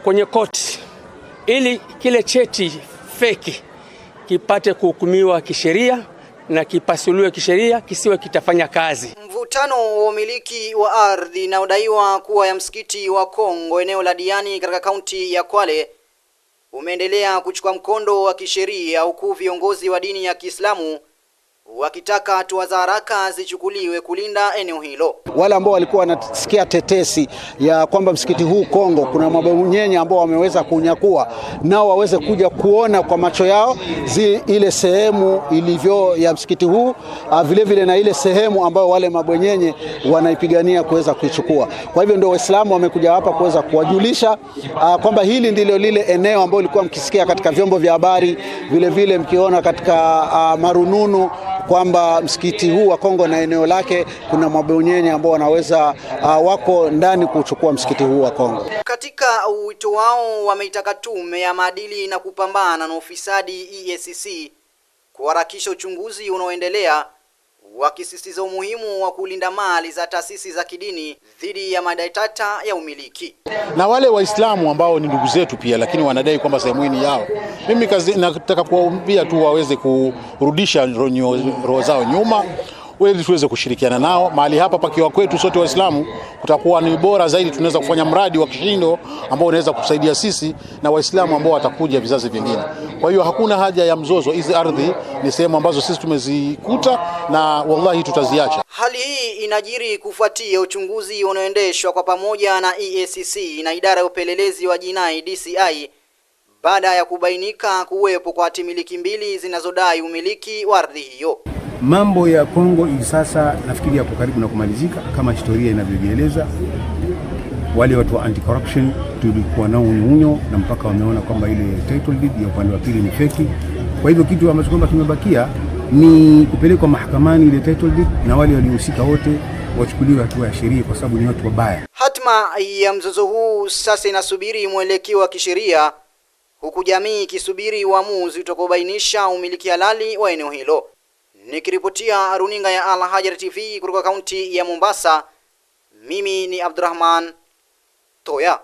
kwenye koti ili kile cheti feki kipate kuhukumiwa kisheria na kipasuliwe kisheria, kisiwe kitafanya kazi. Mvutano wa umiliki wa ardhi unaodaiwa kuwa ya msikiti wa Kongo eneo la Diani katika kaunti ya Kwale umeendelea kuchukua mkondo wa kisheria, huku viongozi wa dini ya Kiislamu wakitaka hatua za haraka zichukuliwe kulinda eneo hilo. Wale ambao walikuwa wanasikia tetesi ya kwamba msikiti huu Kongo kuna mabwenyenye ambao wameweza kunyakua, nao waweze kuja kuona kwa macho yao ile sehemu ilivyo ya msikiti huu, vile vile na ile sehemu ambayo wale mabwenyenye wanaipigania kuweza kuichukua. Kwa hivyo ndio Waislamu wamekuja hapa kuweza kuwajulisha kwamba hili ndilo lile eneo ambalo lilikuwa mkisikia katika vyombo vya habari, vile vile mkiona katika marununu kwamba msikiti huu wa Kongo na eneo lake kuna mabwenyenye ambao wanaweza wako ndani kuchukua msikiti huu wa Kongo. Katika wito wao wameitaka tume ya maadili na kupambana na ufisadi EACC kuharakisha uchunguzi unaoendelea, wakisisitiza umuhimu wa kulinda mali za taasisi za kidini dhidi ya madai tata ya umiliki. Na wale Waislamu ambao ni ndugu zetu pia, lakini wanadai kwamba sehemu hii ni yao, mimi nataka kuwaambia tu waweze kurudisha roho zao nyuma, ili tuweze kushirikiana nao. Mahali hapa pakiwa kwetu sote Waislamu, kutakuwa ni bora zaidi. Tunaweza kufanya mradi wa kishindo ambao unaweza kusaidia sisi na Waislamu ambao watakuja vizazi vingine. Kwa hiyo hakuna haja ya mzozo. Hizi ardhi ni sehemu ambazo sisi tumezikuta na wallahi tutaziacha. Hali hii inajiri kufuatia uchunguzi unaoendeshwa kwa pamoja na EACC na idara ya upelelezi wa jinai DCI baada ya kubainika kuwepo kwa hatimiliki mbili zinazodai umiliki wa ardhi hiyo. Mambo ya Kongo hivi sasa nafikiri yako karibu na kumalizika kama historia inavyoeleza. Wale watu wa anti-corruption tulikuwa nao unyo na mpaka wameona kwamba ile title deed ya upande wa pili ni feki. Kwa hivyo kitu ambacho kwamba kimebakia ni kupelekwa mahakamani ile title deed, na wale waliohusika wote wachukuliwe hatua ya sheria kwa sababu ni watu wabaya. Hatma ya mzozo huu sasa inasubiri mwelekeo wa kisheria, huku jamii ikisubiri uamuzi utakobainisha umiliki halali wa eneo hilo. Nikiripotia runinga ya Al Hajar TV kutoka kaunti ya Mombasa, mimi ni Abdurrahman Toya.